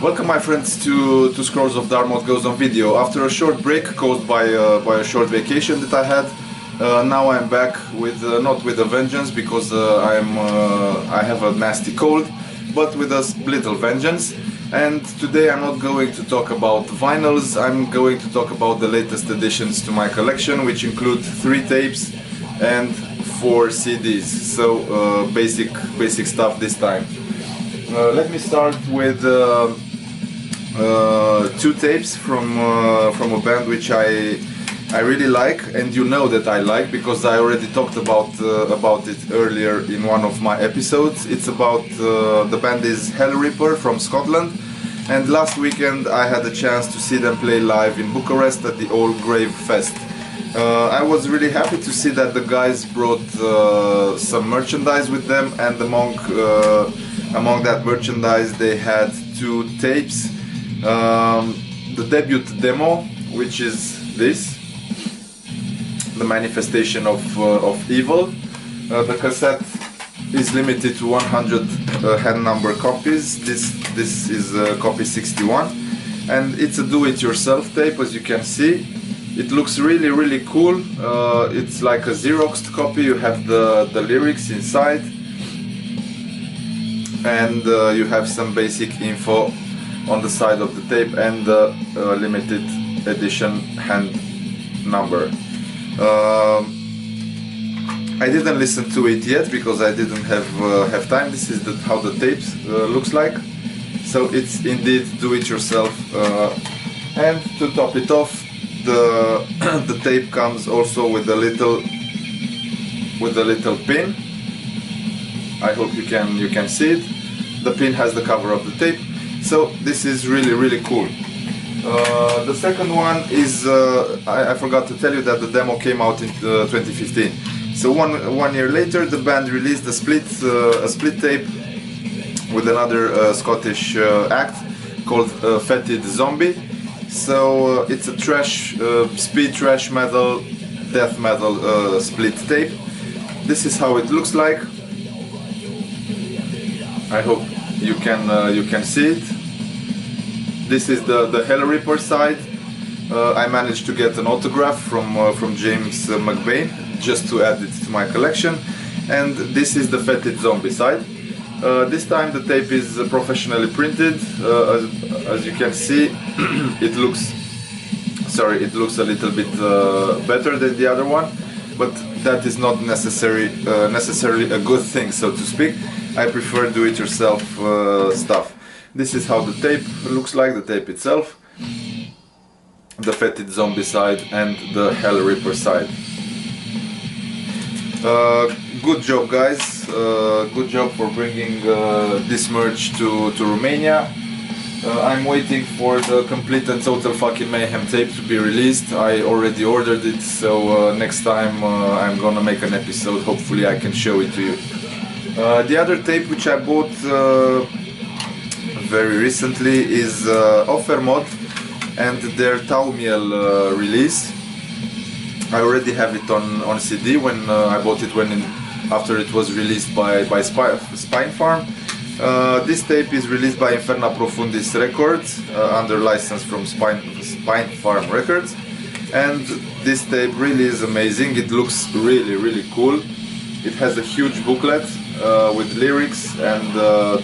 Welcome my friends to Scrolls of Darmod Goes on Video. After a short break caused by a short vacation that I had, now I'm back with not with a vengeance because I have a nasty cold, but with a little vengeance. And today I'm not going to talk about vinyls, I'm going to talk about the latest additions to my collection, which include 3 tapes and 4 CDs. So basic stuff this time. Let me start with 2 tapes from a band which I really like, and you know that I like because I already talked about it earlier in one of my episodes. It's about the band is Hellripper from Scotland, and last weekend I had a chance to see them play live in Bucharest at the Old Grave Fest. I was really happy to see that the guys brought some merchandise with them, and among that merchandise they had 2 tapes. The debut demo, which is this, the manifestation of evil. The cassette is limited to 100 hand number copies. This is copy 61, and it's a do-it-yourself tape, as you can see. It looks really cool. It's like a Xeroxed copy. You have the lyrics inside, and you have some basic info on the side of the tape and the limited edition hand number. I didn't listen to it yet because I didn't have time. This is how the tape looks like. So it's indeed do-it-yourself. And to top it off, the tape comes also with a little pin. I hope you can see it. The pin has the cover of the tape. So this is really cool. The second one is I forgot to tell you that the demo came out in 2015. So one year later, the band released a split tape with another Scottish act called Fetid Zombie. So it's a speed thrash metal, death metal split tape. This is how it looks like. I hope you can see it. This is the Hellripper side. I managed to get an autograph from James McBain just to add it to my collection. And this is the Fetid Zombie side. This time the tape is professionally printed. As you can see, it looks a little bit better than the other one, but that is not necessarily a good thing, so to speak. I prefer do-it-yourself stuff. This is how the tape looks like, the tape itself, the Fetid Zombie side and the Hellripper side. Good job, guys. Good job for bringing this merch to Romania. I'm waiting for the Complete and Total Fucking Mayhem tape to be released. I already ordered it, so next time I'm gonna make an episode. Hopefully I can show it to you. The other tape which I bought very recently is Ofermod and their Thaumiel release. I already have it on CD when I bought it after it was released by Spine Farm. This tape is released by Inferna Profundis Records under license from Spine Farm Records, and this tape really is amazing. It looks really cool. It has a huge booklet with lyrics and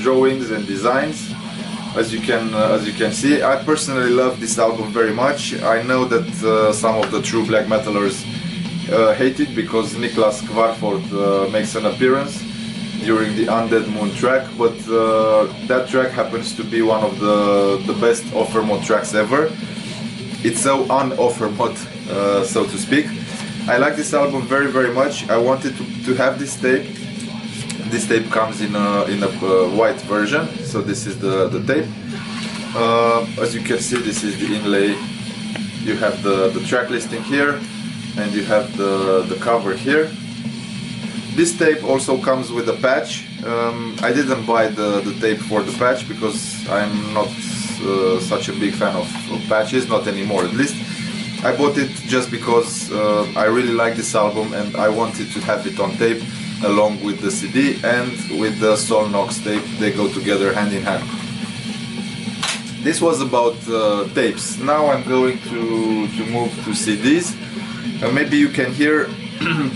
drawings and designs. As you can see, I personally love this album very much. I know that some of the true black metalers hate it because Niklas Kvarford makes an appearance during the Undead Moon track, but that track happens to be one of the best Ofermod tracks ever. It's so un-Ofermod, so to speak. I like this album very much. I wanted to have this tape. This tape comes in a white version, so this is the tape. As you can see, this is the inlay. You have the track listing here, and you have the cover here. This tape also comes with a patch. I didn't buy the tape for the patch because I'm not such a big fan of patches, not anymore at least. I bought it just because I really like this album and I wanted to have it on tape along with the CD and with the Solnox tape. They go together hand in hand. This was about tapes. Now I'm going to move to CDs. Maybe you can hear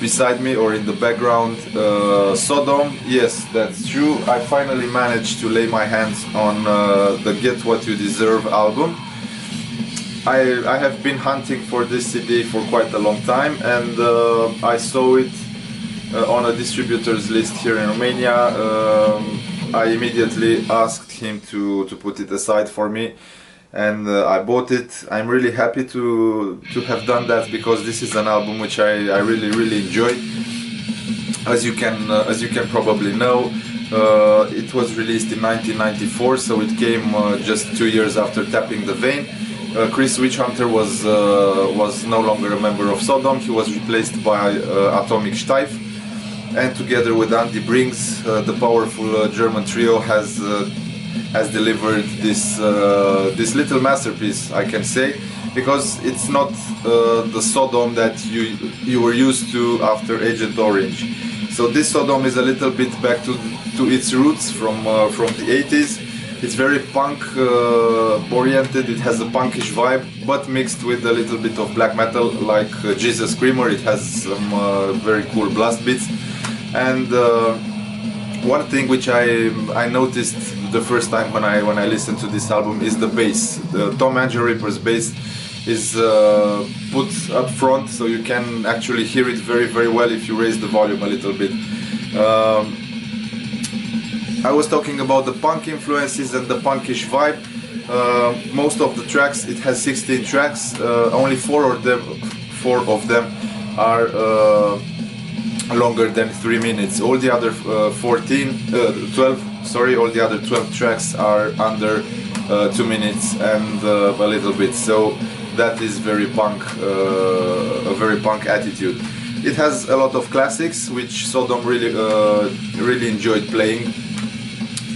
beside me or in the background Sodom. Yes, that's true. I finally managed to lay my hands on the Get What You Deserve album. I have been hunting for this CD for quite a long time, and I saw it on a distributor's list here in Romania. I immediately asked him to put it aside for me, and I bought it. I'm really happy to have done that, because this is an album which I really enjoy. As you can probably know, it was released in 1994, so it came just 2 years after Tapping the Vein. Chris Witchhunter was no longer a member of Sodom. He was replaced by Atomic Steif, and together with Andy Brings, the powerful German trio has delivered this little masterpiece, I can say, because it's not the Sodom that you were used to after Agent Orange. So this Sodom is a little bit back to its roots from the 80s. It's very punk oriented. It has a punkish vibe, but mixed with a little bit of black metal, like Jesus Screamer. It has some very cool blast beats. And one thing which I noticed the first time when I listened to this album is the bass. The Tom Hellripper's bass is put up front, so you can actually hear it very well if you raise the volume a little bit. I was talking about the punk influences and the punkish vibe. Most of the tracks, it has 16 tracks, only 4 of them are longer than 3 minutes. All the other 12 tracks are under 2 minutes and a little bit. So that is very punk, a very punk attitude. It has a lot of classics which Sodom really enjoyed playing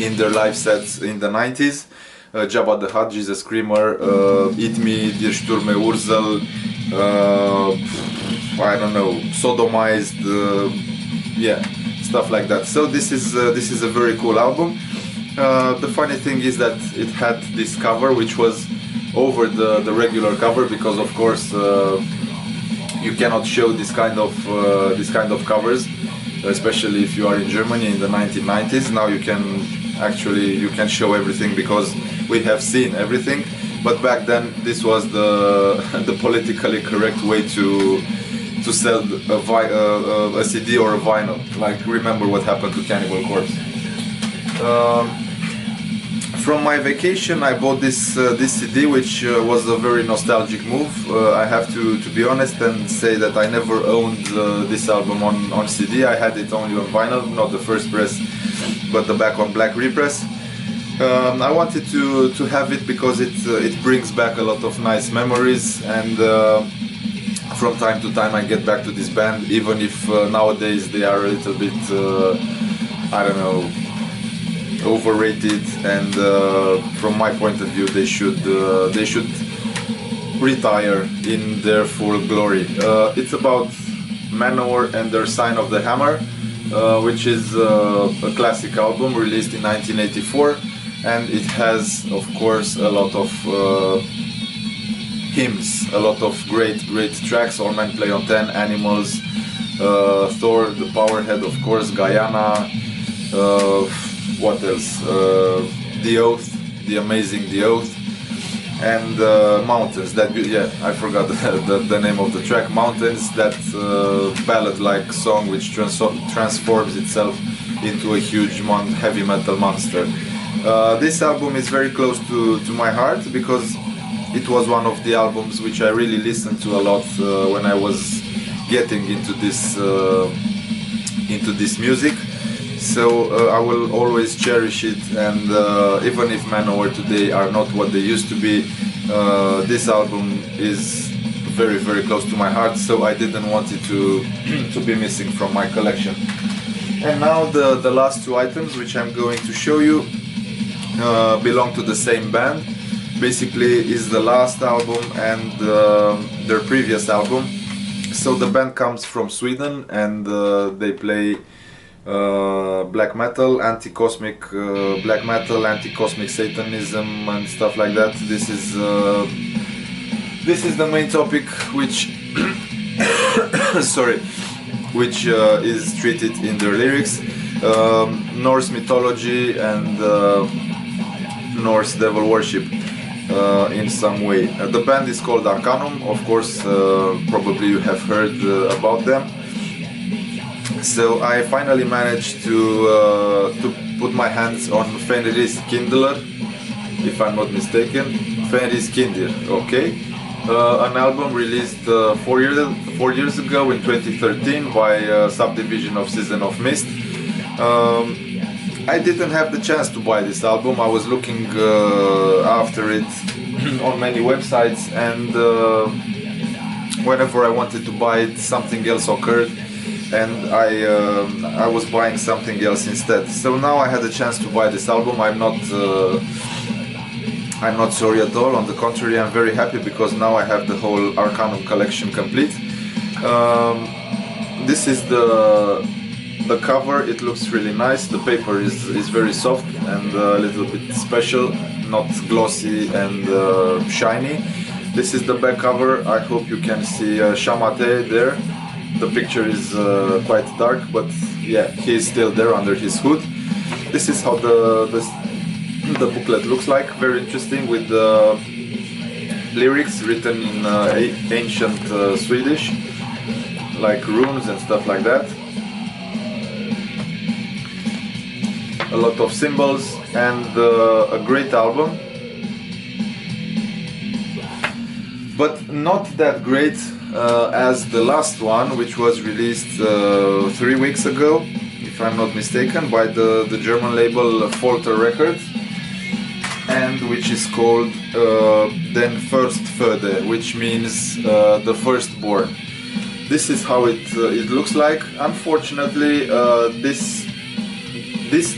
in their live sets in the 90s. Jabba the Hutt, Jesus Screamer, Eat Me, Die Stürme Urzel, I don't know, Sodomized, yeah, stuff like that. So this is a very cool album. The funny thing is that it had this cover which was over the regular cover, because of course you cannot show this kind of covers, especially if you are in Germany in the 1990s. Now you can show everything because we have seen everything, but back then this was the politically correct way to sell a CD or a vinyl. Like, remember what happened to Cannibal Corpse. From my vacation I bought this CD, which was a very nostalgic move. I have to be honest and say that I never owned this album on CD. I had it only on vinyl, not the first press, but the back on black repress. I wanted to have it because it brings back a lot of nice memories, and from time to time I get back to this band, even if nowadays they are a little bit, I don't know, overrated, and from my point of view they should retire in their full glory. It's about Manowar and their Sign of the Hammer, which is a classic album released in 1984, and it has of course a lot of hymns, a lot of great tracks. All Men Play on 10, Animals, Thor, the Powerhead, of course, Guyana, what else? The Oath, the amazing The Oath, and Mountains. That, yeah, I forgot the name of the track. Mountains, that ballad-like song which transforms itself into a huge heavy metal monster. This album is very close to my heart because it was one of the albums which I really listened to a lot when I was getting into this music. So I will always cherish it, and even if Manowar today are not what they used to be, this album is very close to my heart, so I didn't want it to be missing from my collection. And now the last two items which I'm going to show you belong to the same band. Basically is the last album and their previous album. So the band comes from Sweden, and they play black metal, anti-cosmic black metal, anti-cosmic Satanism and stuff like that. This is the main topic which sorry, which is treated in their lyrics. Norse mythology and Norse devil worship in some way. The band is called Arckanum, of course, probably you have heard about them. So I finally managed to put my hands on Fenris Kindir, if I'm not mistaken. Fenris Kindir, okay. An album released 4 years ago in 2013 by a subdivision of Season of Mist. I didn't have the chance to buy this album. I was looking after it on many websites, and whenever I wanted to buy it, something else occurred, and I was buying something else instead. So now I had a chance to buy this album. I'm not sorry at all. On the contrary, I'm very happy because now I have the whole Arckanum collection complete. This is the cover. It looks really nice. The paper is very soft and a little bit special, not glossy and shiny. This is the back cover. I hope you can see Shamate there. The picture is quite dark, but yeah, he is still there under his hood. This is how the booklet looks like. Very interesting, with the lyrics written in ancient Swedish, like runes and stuff like that. A lot of symbols, and a great album, but not that great as the last one, which was released 3 weeks ago, if I'm not mistaken, by the German label Folter Records, and which is called then Förstfödde, which means the firstborn. This is how it looks like. Unfortunately,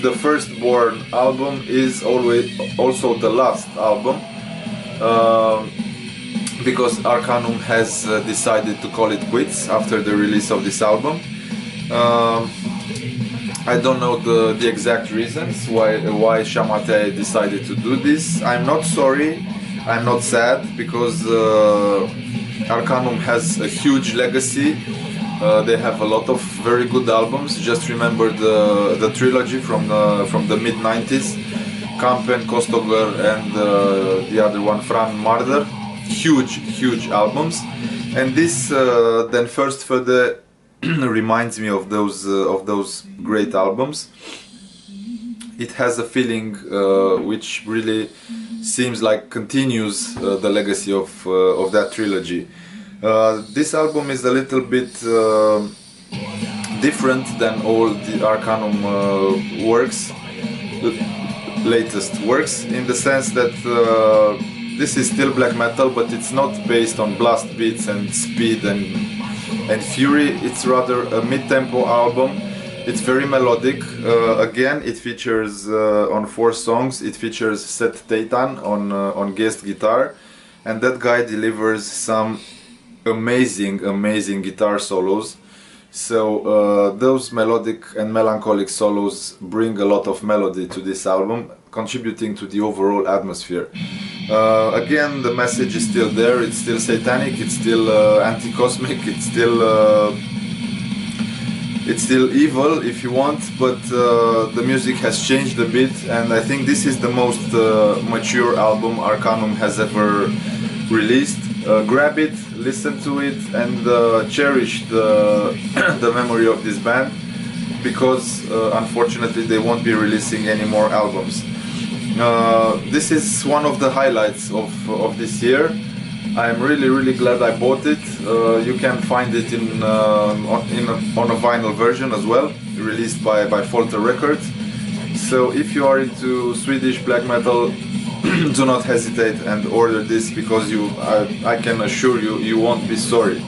the firstborn album is always also the last album, because Arckanum has decided to call it quits after the release of this album. I don't know the exact reasons why Shamate decided to do this. I'm not sorry, I'm not sad, because Arckanum has a huge legacy. They have a lot of very good albums. Just remember the trilogy from the mid-90s, Kampen, Kostoger, and the other one, Fran Marder. Huge albums. And this then Förstfödde reminds me of those great albums. It has a feeling which really seems like continues the legacy of that trilogy. This album is a little bit different than all the Arckanum latest works, in the sense that this is still black metal, but it's not based on blast beats and speed and fury. It's rather a mid-tempo album. It's very melodic. Again, it features on 4 songs. It features Seth Teitan on guest guitar, and that guy delivers some amazing guitar solos. So those melodic and melancholic solos bring a lot of melody to this album, contributing to the overall atmosphere. Again, the message is still there. It's still satanic, it's still anti-cosmic, it's still evil, if you want, but the music has changed a bit, and I think this is the most mature album Arckanum has ever released. Grab it, listen to it, and cherish the memory of this band, because unfortunately they won't be releasing any more albums. This is one of the highlights of this year. I'm really glad I bought it. You can find it on a vinyl version as well, released by Folter Records. So if you are into Swedish black metal, do not hesitate and order this, because I can assure you, you won't be sorry.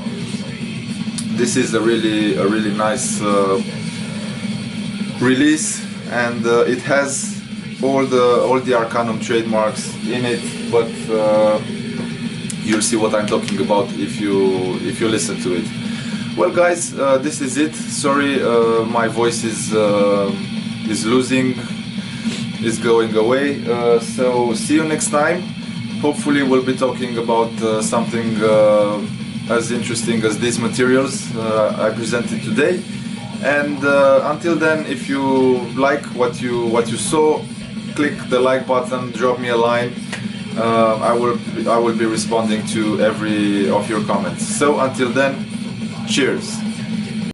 This is a really nice release, and it has all the Arckanum trademarks in it, but you'll see what I'm talking about if you listen to it. Well, guys, this is it. Sorry, my voice is going away. So see you next time. Hopefully, we'll be talking about something as interesting as these materials I presented today. And until then, if you like what you saw, click the like button, drop me a line. I will be responding to every of your comments. So until then, cheers.